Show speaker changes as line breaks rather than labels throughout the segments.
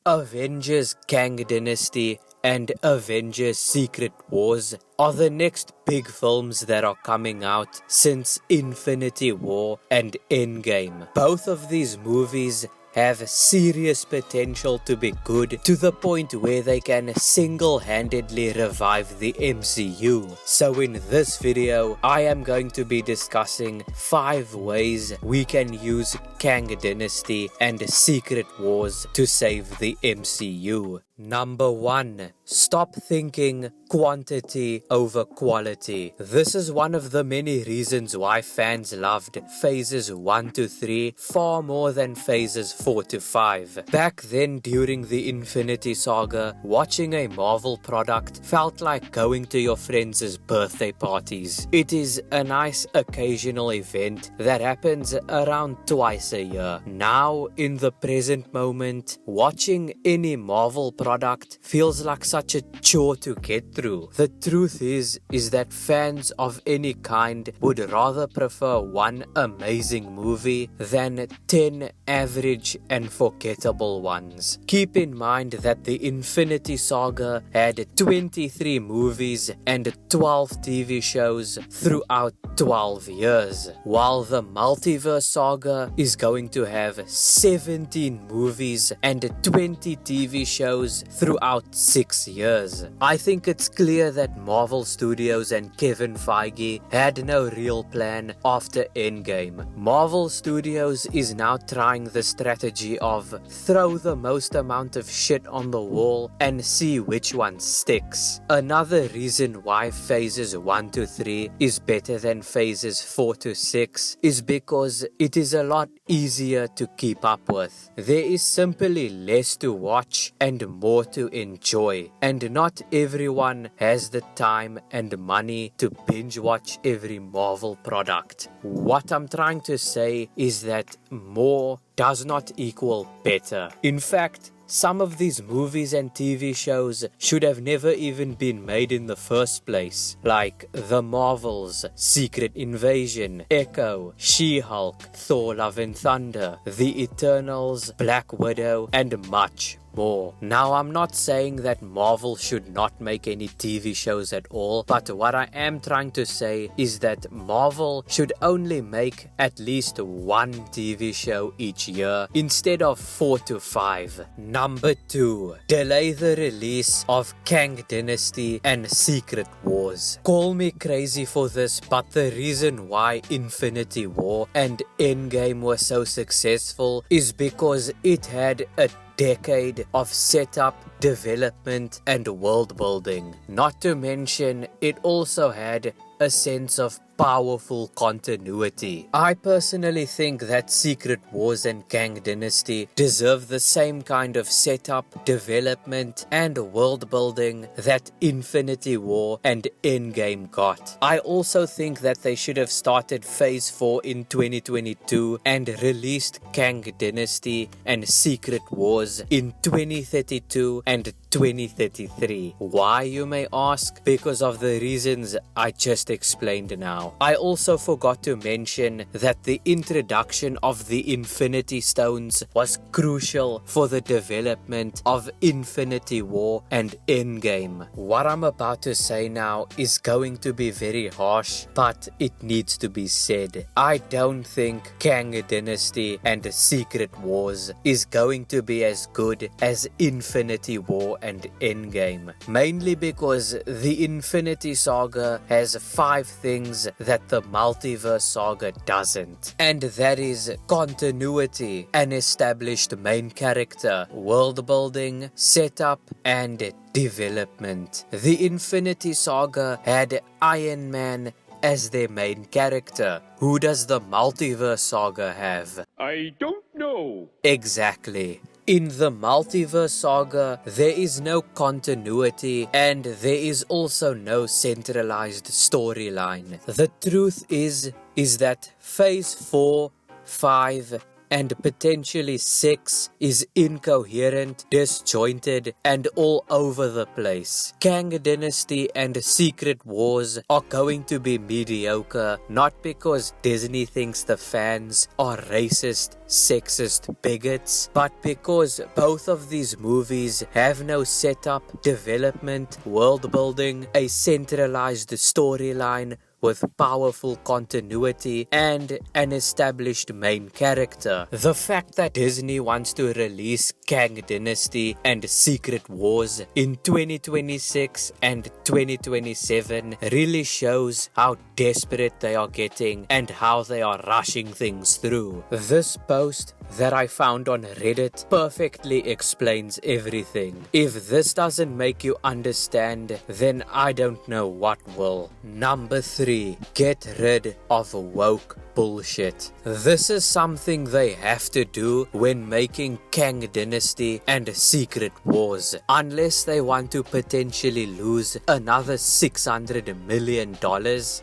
Avengers Kang Dynasty and Avengers Secret Wars are the next big films that are coming out since Infinity War and Endgame. Both of these movies have serious potential to be good, to the point where they can single-handedly revive the MCU. So in this video, I am going to be discussing 5 ways we can use Kang Dynasty and Secret Wars to save the MCU. Number 1. Stop thinking quantity over quality. This is one of the many reasons why fans loved phases 1 to 3 far more than phases 4 to 5. Back then, during the Infinity Saga, watching a Marvel product felt like going to your friends' birthday parties. It is a nice occasional event that happens around twice a year. Now, in the present moment, watching any Marvel product feels like such a chore to get through. The truth is that fans of any kind would rather prefer one amazing movie than 10 average and forgettable ones. Keep in mind that the Infinity Saga had 23 movies and 12 TV shows throughout 12 years, while the Multiverse Saga is going to have 17 movies and 20 TV shows throughout 6 years. I think it's clear that Marvel Studios and Kevin Feige had no real plan after Endgame. Marvel Studios is now trying the strategy of throw the most amount of shit on the wall and see which one sticks. Another reason why phases 1 to 3 is better than phases 4 to 6 is because it is a lot easier to keep up with. There is simply less to watch and more to enjoy, and not everyone has the time and money to binge watch every Marvel product. What I'm trying to say is that more does not equal better. In fact, some of these movies and TV shows should have never even been made in the first place, like The Marvels, Secret Invasion, Echo, She-Hulk, Thor: Love and Thunder, The Eternals, Black Widow, and much more. Now, I'm not saying that Marvel should not make any TV shows at all, but what I am trying to say is that Marvel should only make at least one TV show each year instead of 4 to 5. Number 2. Delay the release of Kang Dynasty and Secret Wars. Call me crazy for this, but the reason why Infinity War and Endgame were so successful is because it had a decade of setup, development, and world building. Not to mention, it also had a sense of powerful continuity. I personally think that Secret Wars and Kang Dynasty deserve the same kind of setup, development, and world building that Infinity War and Endgame got. I also think that they should have started Phase 4 in 2022 and released Kang Dynasty and Secret Wars in 2032 and 2033. Why, you may ask? Because of the reasons I just explained now. I also forgot to mention that the introduction of the Infinity Stones was crucial for the development of Infinity War and Endgame. What I'm about to say now is going to be very harsh, but it needs to be said. I don't think Kang Dynasty and Secret Wars is going to be as good as Infinity War and Endgame, mainly because the Infinity Saga has 5 things that the Multiverse Saga doesn't, and that is continuity, an established main character, world building, setup, and development. The Infinity Saga had Iron Man as their main character. Who does the Multiverse Saga have?
I don't know.
Exactly. In the Multiverse Saga, there is no continuity and there is also no centralized storyline. The truth is that Phase 4, 5, and potentially 6 is incoherent, disjointed, and all over the place. Kang Dynasty and Secret Wars are going to be mediocre, not because Disney thinks the fans are racist, sexist bigots, but because both of these movies have no setup, development, world building, a centralized storyline with powerful continuity and an established main character. The fact that Disney wants to release Kang Dynasty and Secret Wars in 2026 and 2027 really shows how desperate they are getting and how they are rushing things through. This post that I found on Reddit perfectly explains everything. If this doesn't make you understand, then I don't know what will. Number 3. Get rid of woke bullshit. This is something they have to do when making Kang Dynasty and Secret Wars, unless they want to potentially lose another $600 million,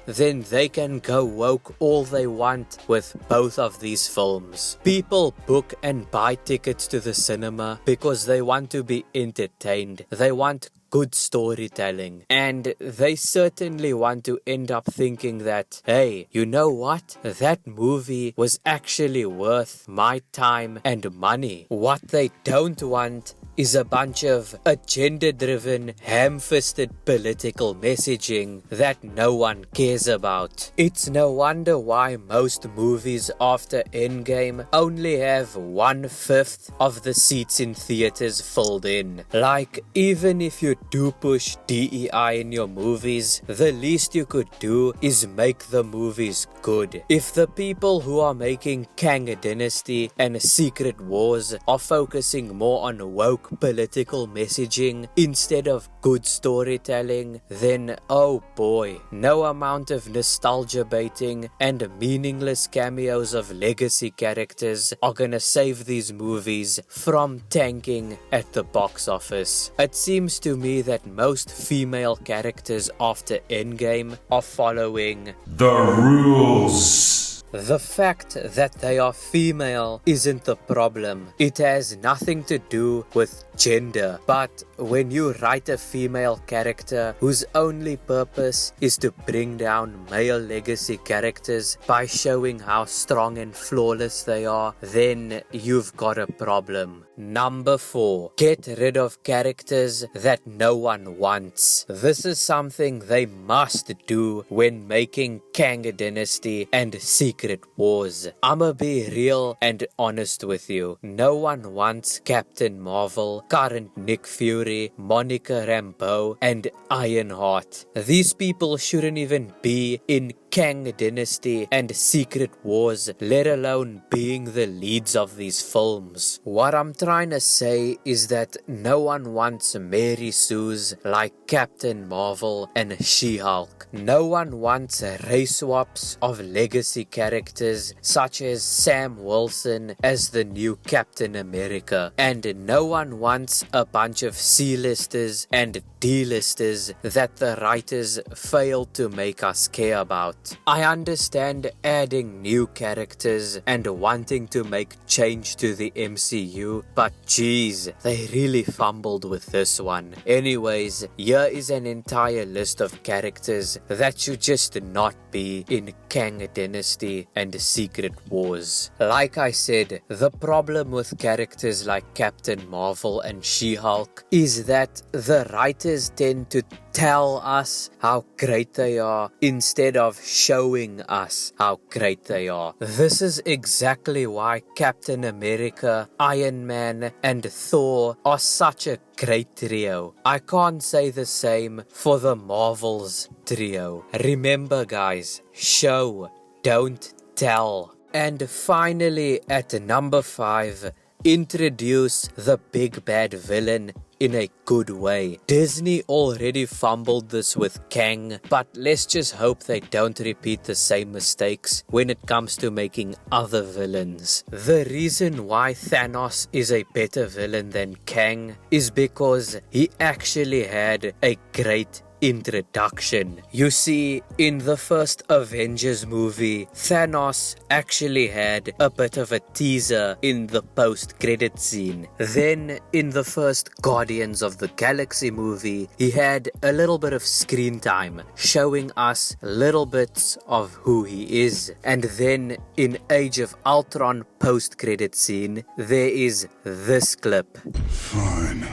then they can go woke all they want with both of these films. People book and buy tickets to the cinema because they want to be entertained. They want good storytelling, and they certainly want to end up thinking that, hey, you know what? That movie was actually worth my time and money. What they don't want is a bunch of agenda-driven, ham-fisted political messaging that no one cares about. It's no wonder why most movies after Endgame only have 1/5 of the seats in theaters filled in. Like, even if you do push DEI in your movies, the least you could do is make the movies good. If the people who are making Kang Dynasty and Secret Wars are focusing more on woke political messaging instead of good storytelling, then oh boy, no amount of nostalgia baiting and meaningless cameos of legacy characters are gonna save these movies from tanking at the box office. It seems to me that most female characters after Endgame are following
the rules.
The fact that they are female isn't the problem. It has nothing to do with gender. But when you write a female character whose only purpose is to bring down male legacy characters by showing how strong and flawless they are, then you've got a problem. Number 4. Get rid of characters that no one wants. This is something they must do when making Kang Dynasty and Secret Wars. I'ma be real and honest with you. No one wants Captain Marvel, current Nick Fury, Monica Rambeau, and Ironheart. These people shouldn't even be in Kang Dynasty and Secret Wars, let alone being the leads of these films. What I'm trying to say is that no one wants Mary Sues like Captain Marvel and She-Hulk. No one wants race swaps of legacy characters such as Sam Wilson as the new Captain America. And no one wants a bunch of C-listers and D-listers that the writers failed to make us care about. I understand adding new characters and wanting to make change to the MCU, but geez, they really fumbled with this one. Anyways, here is an entire list of characters that should just not be in Kang Dynasty and Secret Wars. Like I said, the problem with characters like Captain Marvel and She-Hulk is that the writers tend to tell us how great they are instead of showing us how great they are. This is exactly why Captain America, Iron Man, and Thor are such a great trio. I can't say the same for the Marvels trio. Remember guys, show, don't tell. And finally at number 5, introduce the big bad villain in a good way. Disney already fumbled this with Kang, but let's just hope they don't repeat the same mistakes when it comes to making other villains. The reason why Thanos is a better villain than Kang is because he actually had a great introduction. You see, in the first Avengers movie, Thanos actually had a bit of a teaser in the post-credit scene. Then, in the first Guardians of the Galaxy movie, he had a little bit of screen time, showing us little bits of who he is. And then, in Age of Ultron post-credit scene, there is this clip.
Fine.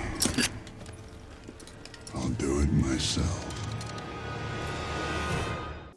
I'll do it myself.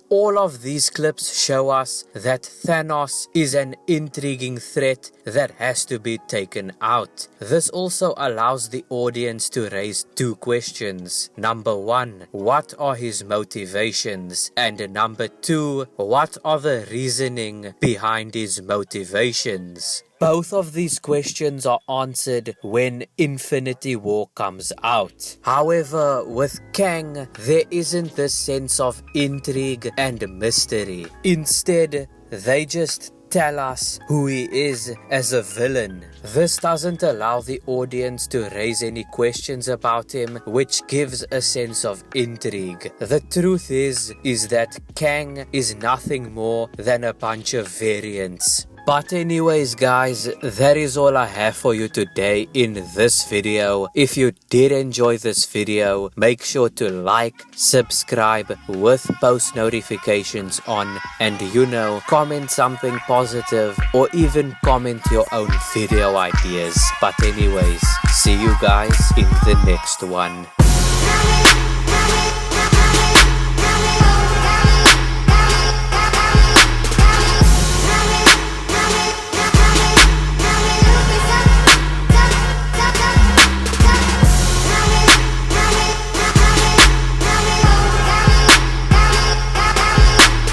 All of these clips show us that Thanos is an intriguing threat that has to be taken out. This also allows the audience to raise two questions. Number one, what are his motivations? And number two, what are the reasoning behind his motivations? Both of these questions are answered when Infinity War comes out. However, with Kang, there isn't this sense of intrigue and mystery. Instead, they just tell us who he is as a villain. This doesn't allow the audience to raise any questions about him, which gives a sense of intrigue. The truth is that Kang is nothing more than a bunch of variants. But anyways guys, that is all I have for you today in this video. If you did enjoy this video, make sure to like, subscribe with post notifications on, and comment something positive or even comment your own video ideas. But anyways, see you guys in the next one.